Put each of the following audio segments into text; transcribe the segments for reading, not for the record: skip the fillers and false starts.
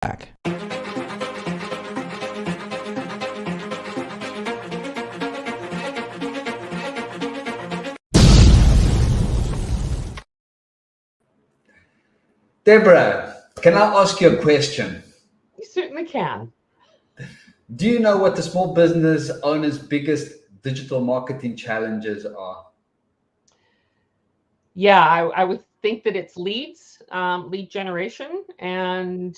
back. Deborah, can I ask you a question? You certainly can. Do you know what the small business owner's biggest digital marketing challenges are? Yeah, I would think that it's leads, lead generation, and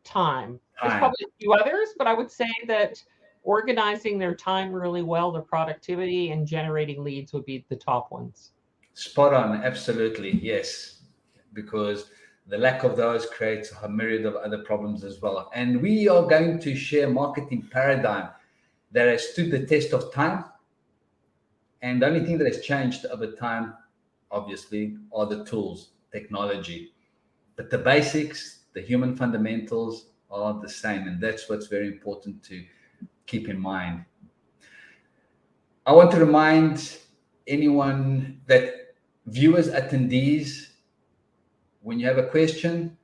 time. There's Time. probably a few others, but I would say that organizing their time really well, their productivity, and generating leads would be the top ones. Spot on, absolutely, yes. Because the lack of those creates a myriad of other problems as well. And we are going to share a marketing paradigm that has stood the test of time. And the only thing that has changed over time, obviously, are the tools, technology. But the basics, the human fundamentals are the same. And that's what's very important to keep in mind. I want to remind anyone that viewers, attendees, when you have a question,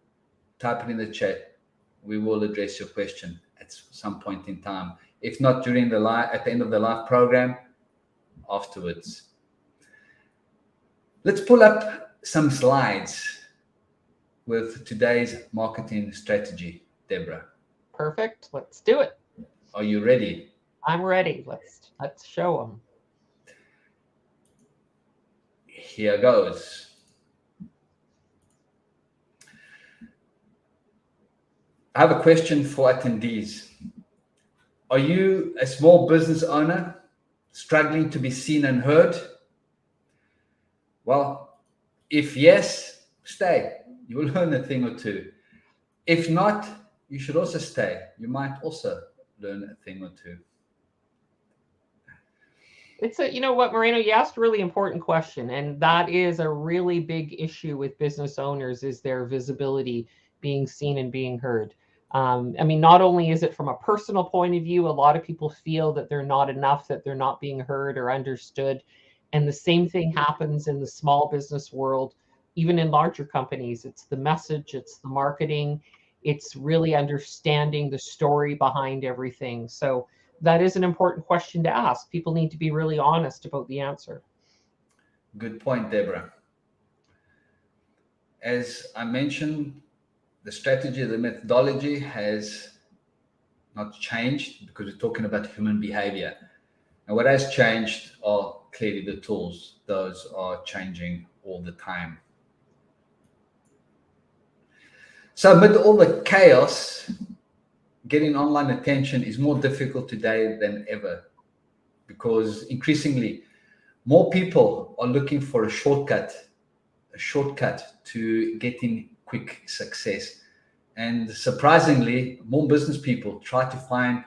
type it in the chat. We will address your question at some point in time. If not during the live, at the end of the live program, afterwards. Let's pull up some slides with today's marketing strategy, Deborah. Perfect. Let's do it. Are you ready? I'm ready. Let's show them. Here goes. I have a question for attendees. Are you a small business owner struggling to be seen and heard? Well, if yes, stay. You will learn a thing or two. If not, you should also stay. You might also learn a thing or two. You know what, Moreno, you asked a really important question, and that is a really big issue with business owners is their visibility, being seen and being heard. I mean, not only is it from a personal point of view, a lot of people feel that they're not enough, that they're not being heard or understood. And the same thing happens in the small business world, even in larger companies. It's the message, it's the marketing, it's really understanding the story behind everything. So that is an important question to ask. People need to be really honest about the answer. Good point, Deborah. As I mentioned, the strategy, the methodology has not changed because we're talking about human behavior. And what has changed are clearly the tools. Those are changing all the time. So amid all the chaos, getting online attention is more difficult today than ever because increasingly more people are looking for a shortcut to getting quick success. And surprisingly, more business people try to find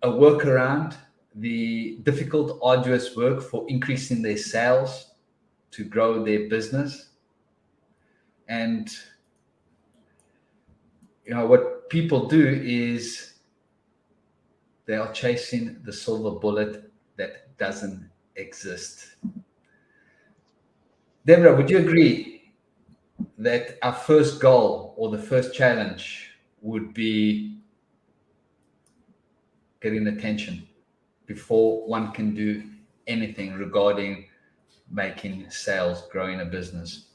a workaround the difficult, arduous work for increasing their sales to grow their business. And what people do is they are chasing the silver bullet that doesn't exist. Deborah, would you agree that our first goal or the first challenge would be getting attention before one can do anything regarding making sales, growing a business?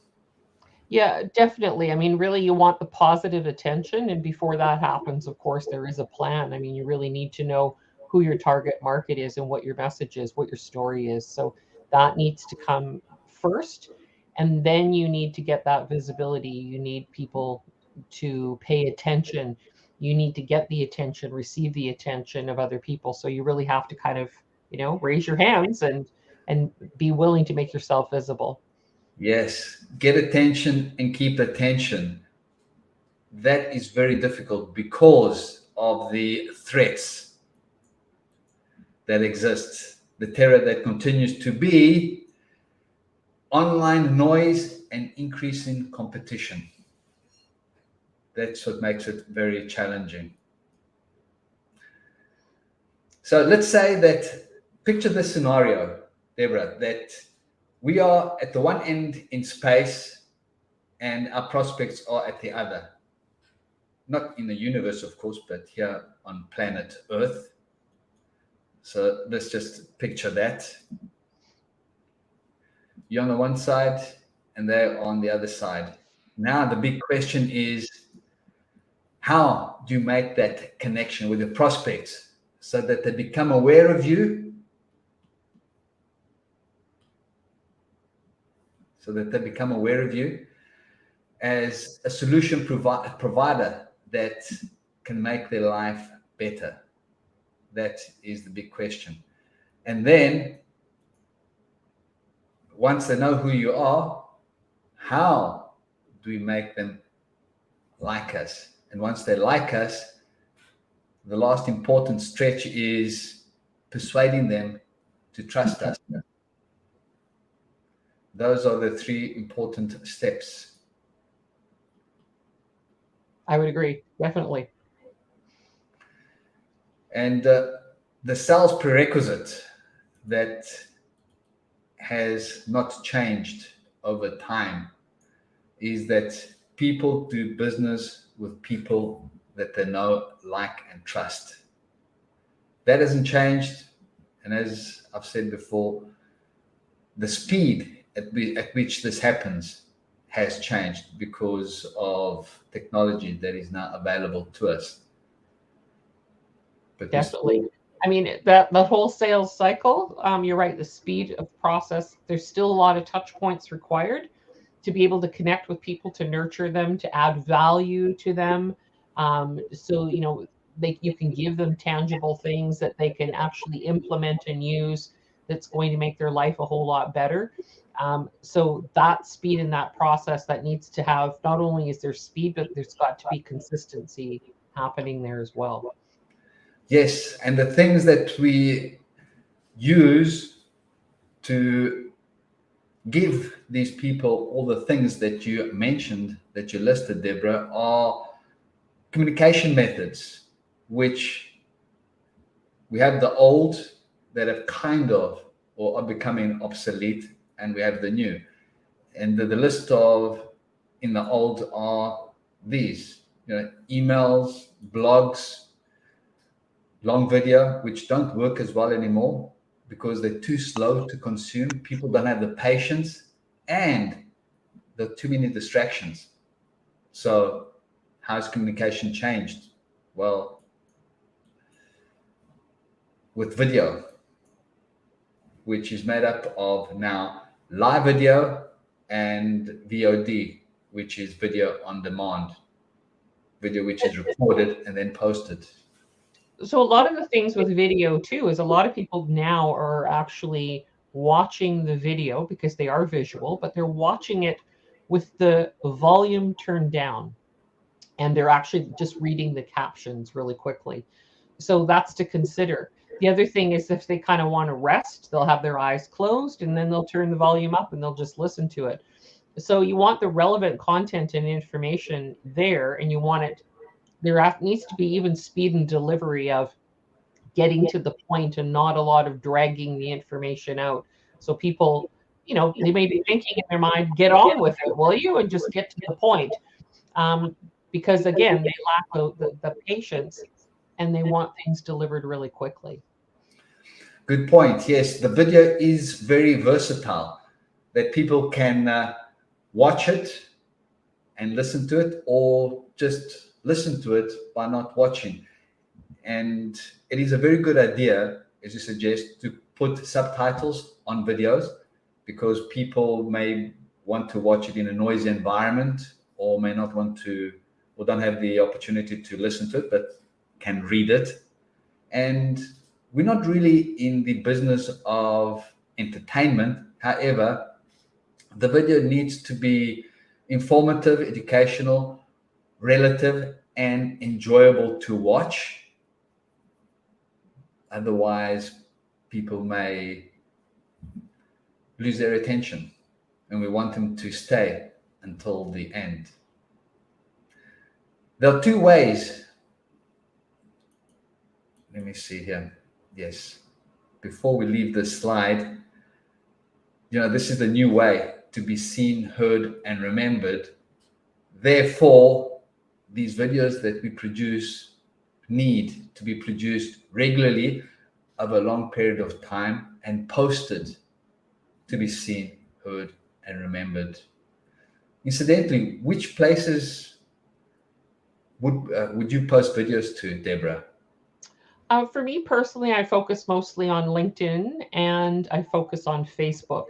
Yeah, definitely. I mean, really, you want the positive attention. And before that happens, of course, there is a plan. I mean, you really need to know who your target market is and what your message is, what your story is. So that needs to come first. And then you need to get that visibility. You need people to pay attention. You need to get the attention, receive the attention of other people. So you really have to kind of, raise your hands and be willing to make yourself visible. Yes, get attention and keep attention. That is very difficult because of the threats that exist, the terror that continues to be online noise and increasing competition. That's what makes it very challenging. So let's say that, picture this scenario, Deborah, that we are at the one end in space and our prospects are at the other. not in the universe, of course, but here on planet Earth. So let's just picture that. You're on the one side and they're on the other side. Now, the big question is, how do you make that connection with your prospects so that they become aware of you, as a solution provider that can make their life better? That is the big question. And then once they know who you are, how do we make them like us? And once they like us, the last important stretch is persuading them to trust us. Those are the three important steps. I would agree, definitely. And the sales prerequisite that has not changed over time is that people do business with people that they know, like, and trust. That hasn't changed. And as I've said before, the speed at which this happens has changed because of technology that is now available to us. But definitely. I mean, that the whole sales cycle, you're right, the speed of process, there's still a lot of touch points required to be able to connect with people, to nurture them, to add value to them. So, you know, you can give them tangible things that they can actually implement and use that's going to make their life a whole lot better. So that speed in that process, that needs to have, not only is there speed, but there's got to be consistency happening there as well. Yes, and the things that we use to give these people all the things that you mentioned, that you listed, Deborah, are communication methods, which we have the old that have kind of or are becoming obsolete, and we have the new. And the list of in the old are these, emails, blogs, long video, which don't work as well anymore because they're too slow to consume. People don't have the patience, and there are too many distractions. So how's communication changed? Well, with video, which is made up of now live video and VOD, which is video on demand, video which is recorded and then posted. So a lot of the things with video too is a lot of people now are actually watching the video because they are visual, but they're watching it with the volume turned down, and they're actually just reading the captions really quickly. So that's to consider. The other thing is, if they kind of want to rest, they'll have their eyes closed and then they'll turn the volume up and they'll just listen to it. So you want the relevant content and information there, and you want it, there needs to be even speed and delivery of getting to the point and not a lot of dragging the information out. So people, you know, they may be thinking in their mind, get on with it, will you? And just get to the point. Because again, they lack the patience, and they want things delivered really quickly. Good point. Yes, the video is very versatile, that people can watch it and listen to it, or just listen to it by not watching. And it is a very good idea, as you suggest, to put subtitles on videos, because people may want to watch it in a noisy environment, or may not want to, or don't have the opportunity to listen to it, but can read it. And we're not really in the business of entertainment. However, the video needs to be informative, educational, relative, and enjoyable to watch. Otherwise, people may lose their attention, and we want them to stay until the end. There are two ways. Let me see here. Yes. Before we leave this slide, this is the new way to be seen, heard, and remembered. Therefore, these videos that we produce need to be produced regularly over a long period of time and posted to be seen, heard, and remembered. Incidentally, which places would you post videos to, Deborah? For me personally, I focus mostly on LinkedIn and I focus on Facebook.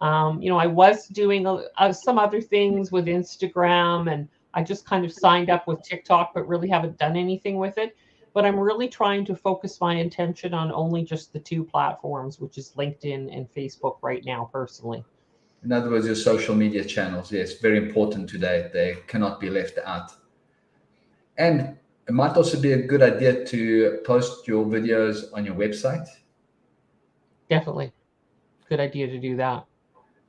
I was doing some other things with Instagram, and I just kind of signed up with TikTok, but really haven't done anything with it. But I'm really trying to focus my attention on only just the two platforms, which is LinkedIn and Facebook right now, personally. In other words, your social media channels, yes, very important today. They cannot be left out. And it might also be a good idea to post your videos on your website. Definitely. Good idea to do that.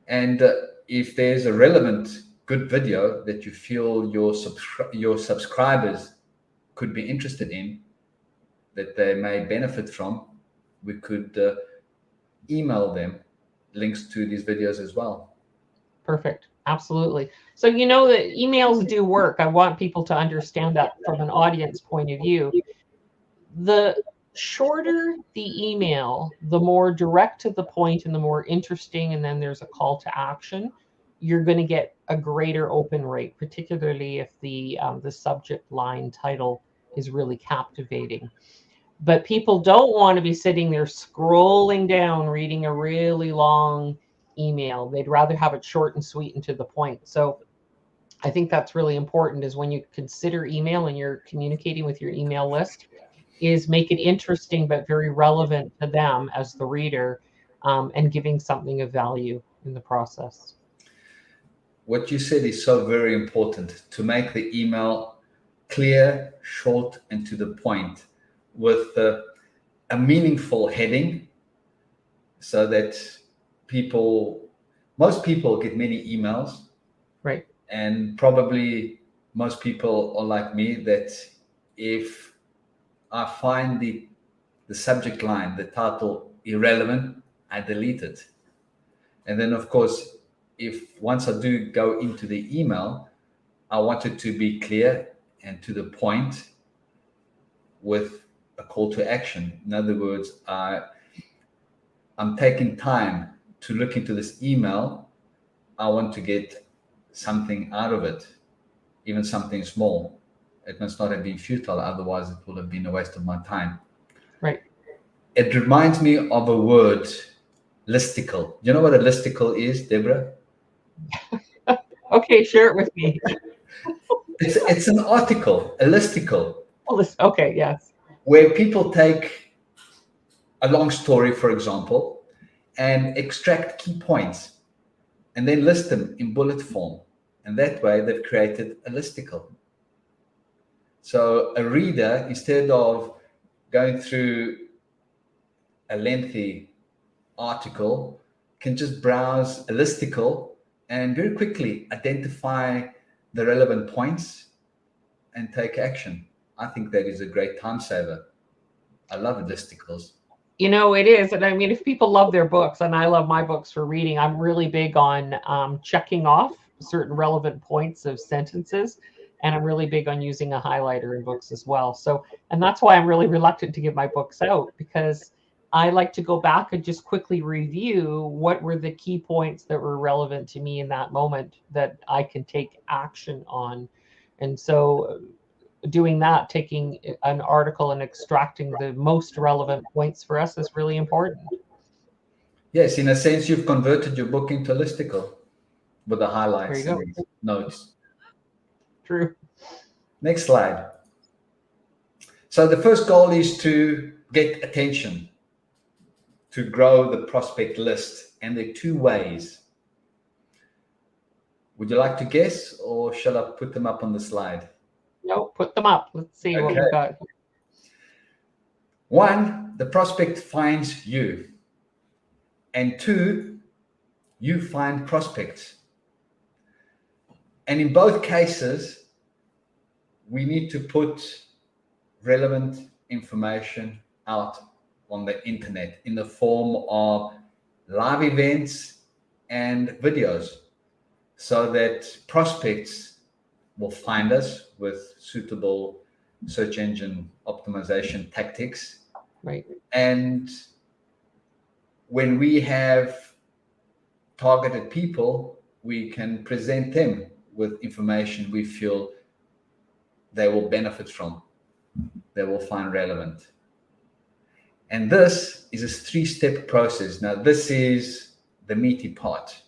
And if there's a relevant, good video that you feel your subscribers could be interested in, that they may benefit from, we could email them links to these videos as well. Perfect. Absolutely. So that emails do work. I want people to understand that from an audience point of view. The shorter the email, the more direct to the point and the more interesting, and then there's a call to action, you're going to get a greater open rate, particularly if the subject line title is really captivating. But people don't want to be sitting there scrolling down, reading a really long email. They'd rather have it short and sweet and to the point. So I think that's really important, is when you consider email and you're communicating with your email list, is make it interesting but very relevant to them as the reader, and giving something of value in the process. What you said is so very important, to make the email clear, short, and to the point, with a meaningful heading, so that most people get many emails. Right. And probably most people are like me, that if I find the subject line, the title, irrelevant, I delete it. And then, of course, if once I do go into the email, I want it to be clear and to the point, with a call to action. In other words, I'm taking time to look into this email. I want to get something out of it, even something small. It must not have been futile, otherwise it would have been a waste of my time. Right. It reminds me of a word, listicle. You know what a listicle is, Deborah? Okay, share it with me. It's an article, a listicle. Okay, yes. Where people take a long story, for example, and extract key points and then list them in bullet form. And that way they've created a listicle. So a reader, instead of going through a lengthy article, can just browse a listicle and very quickly identify the relevant points and take action. I think that is a great time saver. I love listicles. It is. And I mean, if people love their books, and I love my books for reading, I'm really big on checking off certain relevant points of sentences. And I'm really big on using a highlighter in books as well. So, and that's why I'm really reluctant to give my books out, because I like to go back and just quickly review what were the key points that were relevant to me in that moment that I can take action on. And so doing that, taking an article and extracting the most relevant points for us, is really important. Yes, in a sense, you've converted your book into a listicle with the highlights and notes. True. Next slide. So the first goal is to get attention, to grow the prospect list. And there are two ways. Would you like to guess, or shall I put them up on the slide? No, put them up. Let's see what we've got. One, the prospect finds you. And two, you find prospects. And in both cases, we need to put relevant information out on the internet in the form of live events and videos, so that prospects will find us with suitable search engine optimization tactics. Right. And when we have targeted people, we can present them with information we feel they will benefit from, they will find relevant. And this is a 3-step process. Now, this is the meaty part.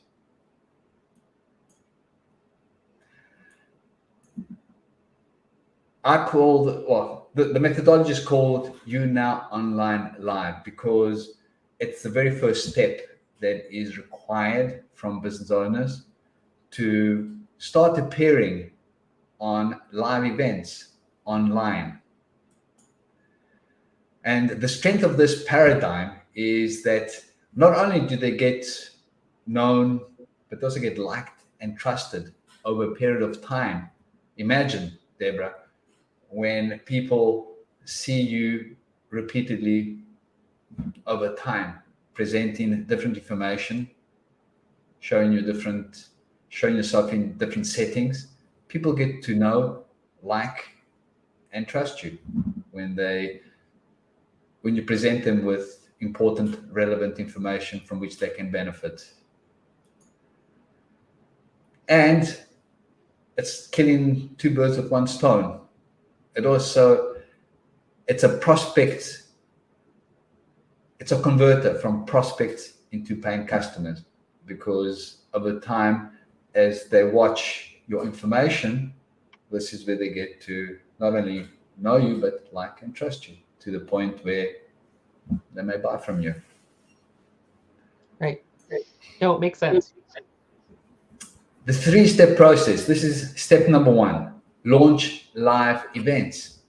The methodology is called You Now Online Live, because it's the very first step that is required from business owners to start appearing on live events online. And the strength of this paradigm is that not only do they get known, but also get liked and trusted over a period of time. Imagine, Deborah, when people see you repeatedly over time, presenting different information, showing yourself in different settings, people get to know, like, and trust you when you present them with important, relevant information from which they can benefit. And it's killing 2 birds with 1 stone. It's a prospect, it's a converter from prospects into paying customers, because over time, as they watch your information, this is where they get to not only know you, but like and trust you to the point where they may buy from you. Right. No, it makes sense. The 3-step process. This is step number 1. Launch live events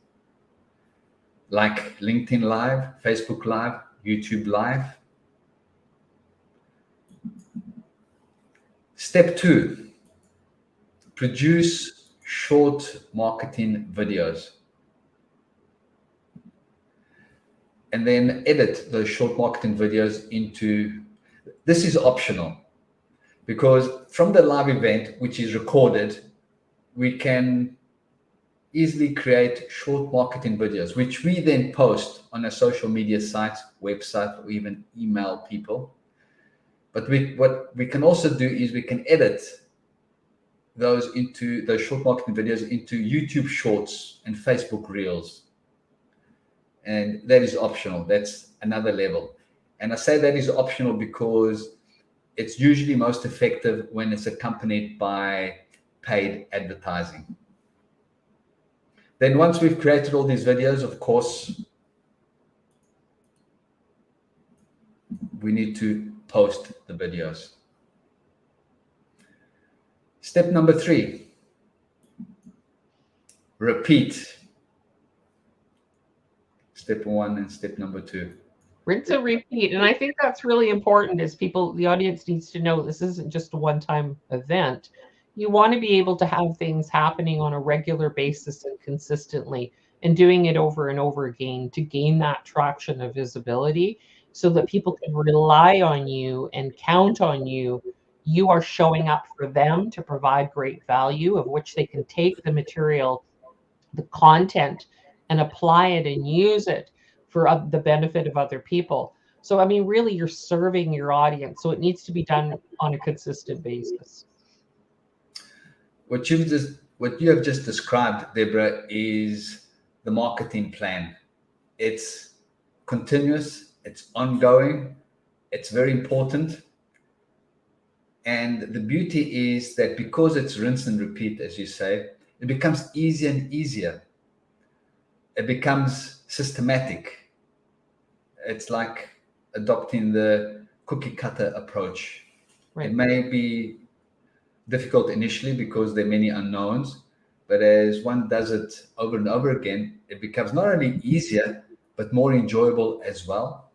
like LinkedIn Live, Facebook Live, YouTube Live. Step 2, produce short marketing videos. And then edit those short marketing videos into, this is optional, because from the live event, which is recorded, we can easily create short marketing videos, which we then post on our social media sites, website, or even email people. But what we can also do is we can edit those short marketing videos into YouTube Shorts and Facebook Reels. And that is optional. That's another level. And I say that is optional because it's usually most effective when it's accompanied by paid advertising. Then once we've created all these videos, of course, we need to post the videos. Step number 3, repeat. Step 1 and step number 2. Rinse and repeat. And I think that's really important, is the audience needs to know this isn't just a one-time event. You want to be able to have things happening on a regular basis and consistently, and doing it over and over again to gain that traction of visibility, so that people can rely on you and count on you. You are showing up for them to provide great value, of which they can take the material, the content, and apply it and use it for the benefit of other people. So, I mean, really, you're serving your audience. So it needs to be done on a consistent basis. What you have just described, Deborah, is the marketing plan. It's continuous, it's ongoing, it's very important. And the beauty is that because it's rinse and repeat, as you say, it becomes easier and easier. It becomes systematic. It's like adopting the cookie cutter approach. Right. It may be difficult initially because there are many unknowns, but as one does it over and over again, it becomes not only easier, but more enjoyable as well.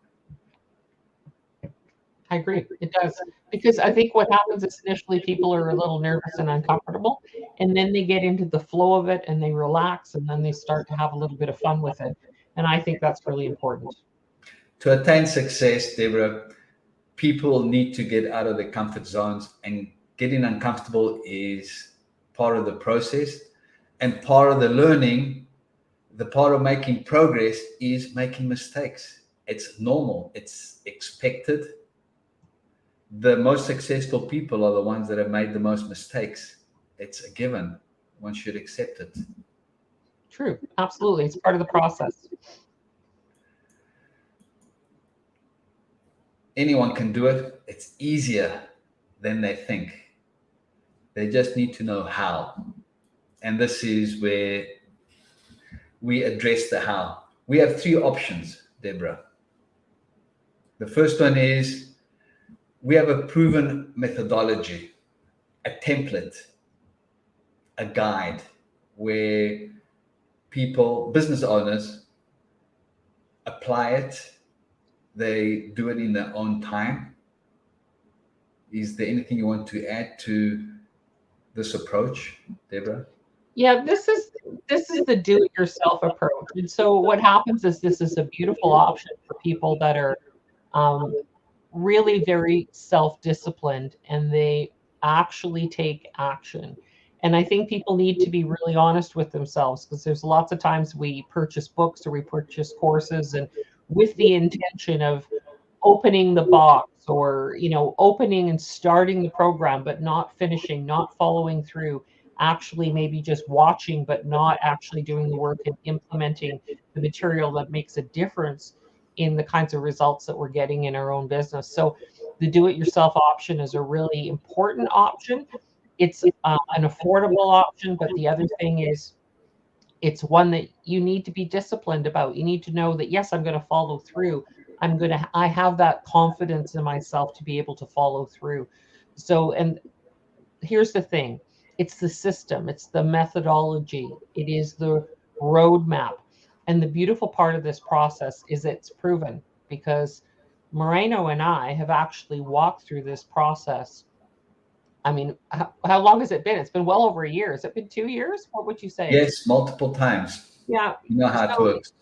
I agree. It does. Because I think what happens is initially people are a little nervous and uncomfortable, and then they get into the flow of it and they relax, and then they start to have a little bit of fun with it. And I think that's really important. To attain success, Deborah, people need to get out of their comfort zones, and getting uncomfortable is part of the process. And part of the learning, the part of making progress is making mistakes. It's normal, it's expected. The most successful people are the ones that have made the most mistakes. It's a given. One should accept it. True. Absolutely. It's part of the process. Anyone can do it. It's easier than they think. They just need to know how. And this is where we address the how. We have three options, Deborah. The first one is we have a proven methodology, a template, a guide where people, business owners, apply it. They do it in their own time. Is there anything you want to add to this approach, Deborah? Yeah, this is the do-it-yourself approach. And so what happens is this is a beautiful option for people that are really very self-disciplined and they actually take action. And I think people need to be really honest with themselves, because there's lots of times we purchase books or we purchase courses and with the intention of opening the box, or opening and starting the program but not finishing, not following through, actually maybe just watching but not actually doing the work and implementing the material that makes a difference in the kinds of results that we're getting in our own business. So the do-it-yourself option is a really important option. It's an affordable option, but the other thing is it's one that you need to be disciplined about. You need to know that, yes, I'm going to follow through. I have that confidence in myself to be able to follow through. So, and here's the thing, it's the system, it's the methodology, it is the roadmap. And the beautiful part of this process is it's proven, because Moreno and I have actually walked through this process. I mean, how long has it been? It's been well over a year. Has it been 2 years? What would you say? Yes, multiple times. Yeah. You know how it So, works.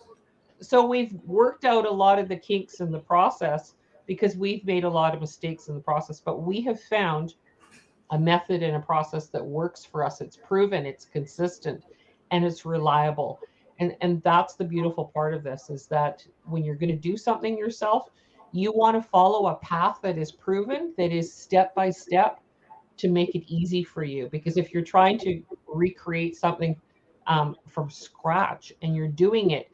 so we've worked out a lot of the kinks in the process because we've made a lot of mistakes in the process, but we have found a method and a process that works for us. It's proven, it's consistent, and it's reliable. And that's the beautiful part of this, is that when you're going to do something yourself, you want to follow a path that is proven, that is step by step, to make it easy for you. Because if you're trying to recreate something from scratch, and you're doing it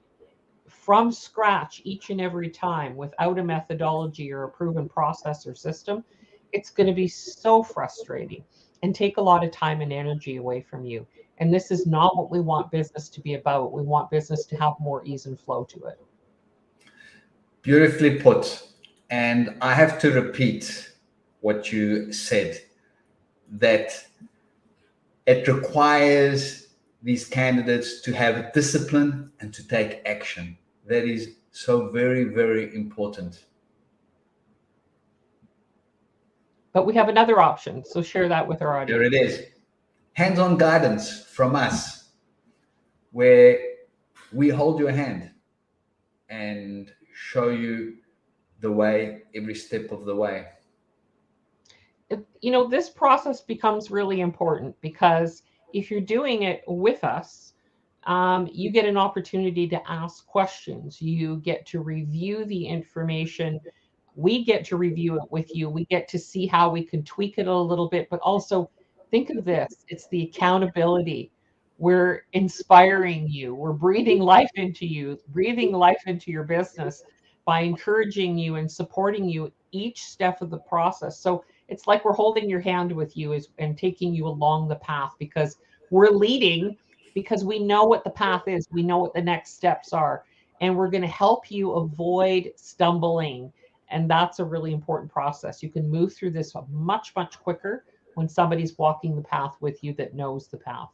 from scratch each and every time without a methodology or a proven process or system, it's going to be so frustrating and take a lot of time and energy away from you. And this is not what we want business to be about. We want business to have more ease and flow to it. Beautifully put. And I have to repeat what you said, that it requires these candidates to have discipline and to take action. That is so very, very important. But we have another option. So share that with our Here audience. it is. Hands-on guidance from us, where we hold your hand and show you the way every step of the way. This process becomes really important, because if you're doing it with us, you get an opportunity to ask questions. You get to review the information. We get to review it with you. We get to see how we can tweak it a little bit, but also think of this, it's the accountability. We're inspiring you. We're breathing life into you, breathing life into your business by encouraging you and supporting you each step of the process. So it's like we're holding your hand with you and taking you along the path, because we're leading, because we know what the path is. We know what the next steps are, and we're going to help you avoid stumbling. And that's a really important process. You can move through this much, much quicker when somebody's walking the path with you that knows the path.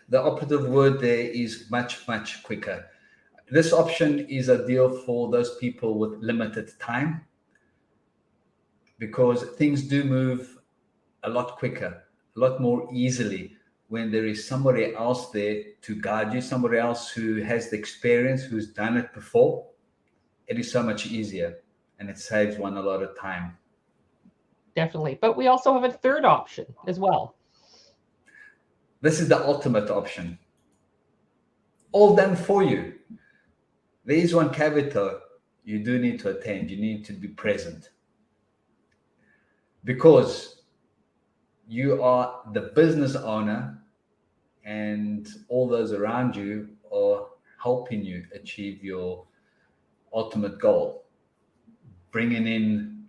The operative word there is much, much quicker. This option is ideal for those people with limited time, because things do move a lot quicker, a lot more easily when there is somebody else there to guide you, somebody else who has the experience, who's done it before. It is so much easier, and it saves one a lot of time. Definitely. But we also have a third option as well. This is the ultimate option. all done for you. There is one caveat though. You do need to attend. You need to be present because you are the business owner and all those around you are helping you achieve your ultimate goal, bringing in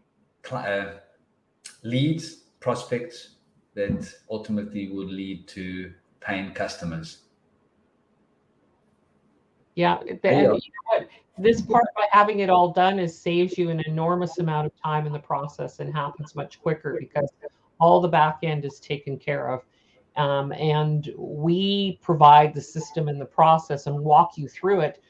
leads, prospects that ultimately would lead to paying customers. Yeah, and you know what? This part, by having it all done, is saves you an enormous amount of time in the process and happens much quicker because all the back end is taken care of. And we provide the system and the process and walk you through it.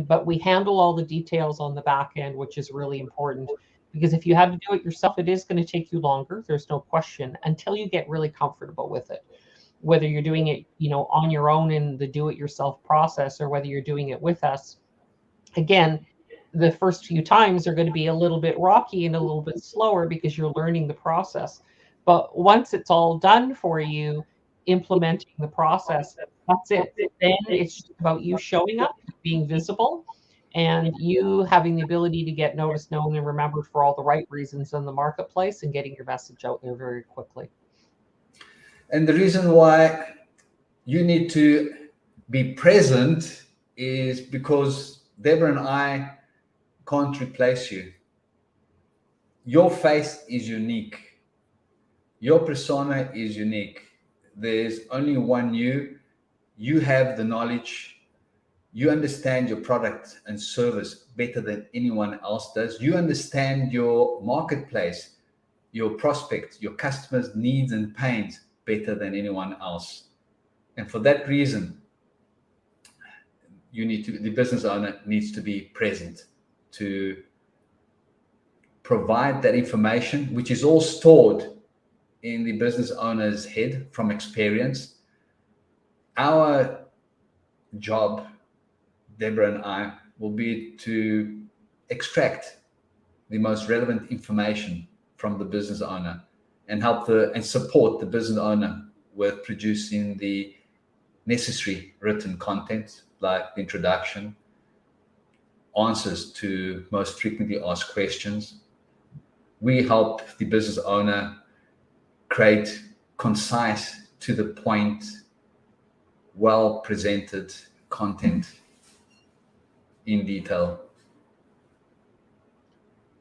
But we handle all the details on the back end, which is really important because if you had to do it yourself, it is going to take you longer. There's no question until you get really comfortable with it. Whether you're doing it, on your own in the do-it-yourself process, or whether you're doing it with us, again, the first few times are going to be a little bit rocky and a little bit slower because you're learning the process. But once it's all done for you, implementing the process, that's it. Then it's just about you showing up, being visible, and you having the ability to get noticed, known, and remembered for all the right reasons in the marketplace and getting your message out there very quickly. And the reason why you need to be present is because Deborah and I can't replace you. Your face is unique. Your persona is unique. There's only one you. You have the knowledge. You understand your product and service better than anyone else does. You understand your marketplace, your prospects, your customers' needs and pains better than anyone else. And for that reason, the business owner needs to be present to provide that information, which is all stored in the business owner's head from experience. Our job, Deborah and I, will be to extract the most relevant information from the business owner and help and support the business owner with producing the necessary written content like the introduction, answers to most frequently asked questions. We help the business owner create concise, to the point, well presented content in detail.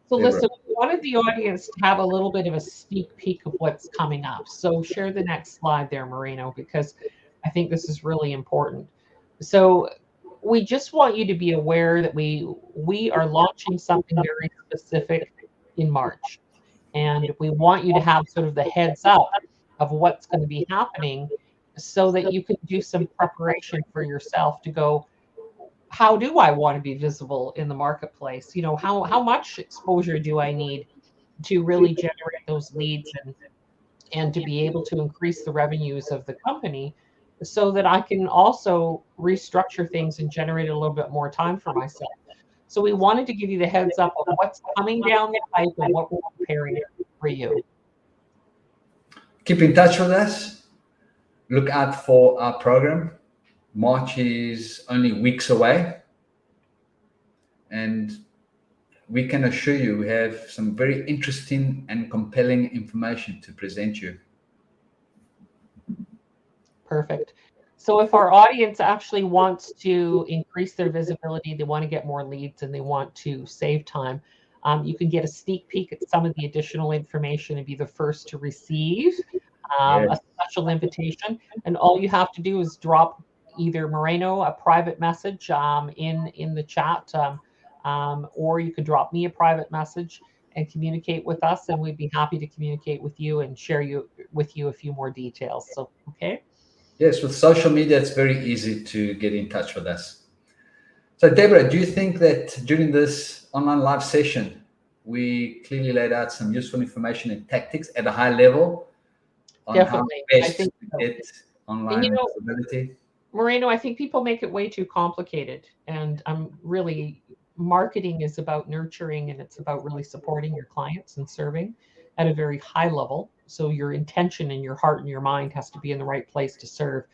So listen, we wanted the audience to have a little bit of a sneak peek of what's coming up. So share the next slide there, Moreno, because I think this is really important. So we just want you to be aware that we are launching something very specific in March. And we want you to have sort of the heads up of what's going to be happening so that you can do some preparation for yourself to go, how do I want to be visible in the marketplace? How much exposure do I need to really generate those leads and to be able to increase the revenues of the company so that I can also restructure things and generate a little bit more time for myself. So we wanted to give you the heads up of what's coming down the pipe and what we're preparing for you. Keep in touch with us. Look out for our program. March is only weeks away. And we can assure you we have some very interesting and compelling information to present you. Perfect. So if our audience actually wants to increase their visibility, they want to get more leads and they want to save time, you can get a sneak peek at some of the additional information and be the first to receive a special invitation. And all you have to do is drop either Moreno a private message in the chat, or you can drop me a private message and communicate with us, and we'd be happy to communicate with you and share with you a few more details. So, okay. Yes, with social media, it's very easy to get in touch with us. So, Deborah, do you think that during this online live session, we clearly laid out some useful information and tactics at a high level on Definitely. how best I think to so. get online visibility? Moreno, I think people make it way too complicated, and marketing is about nurturing, and it's about really supporting your clients and serving at a very high level. So your intention and your heart and your mind has to be in the right place to serve.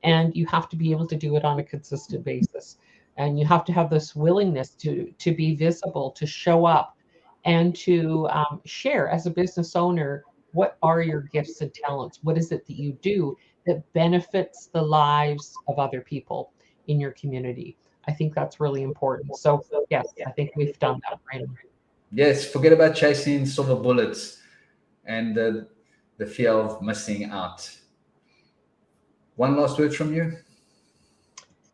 and you have to be able to do it on a consistent basis. And you have to have this willingness to be visible, to show up, and to share as a business owner. What are your gifts and talents? What is it that you do that benefits the lives of other people in your community? I think that's really important. So yes, I think we've done that, right? Yes, forget about chasing silver bullets and the fear of missing out. One last word from you.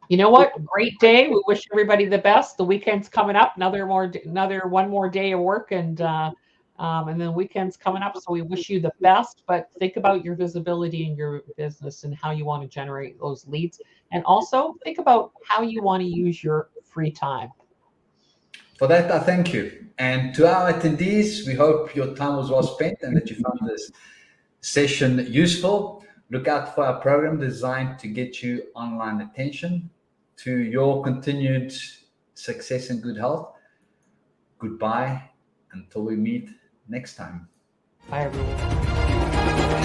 You know what? Great day. We wish everybody the best. The weekend's coming up. Another one more day of work, and then weekend's coming up. So we wish you the best. But think about your visibility in your business and how you want to generate those leads, and also think about how you want to use your free time. For that, I thank you. And to our attendees, we hope your time was well spent and that you found this session useful. Look out for our program designed to get you online attention. To your continued success and good health. Goodbye until we meet next time. Bye, everyone.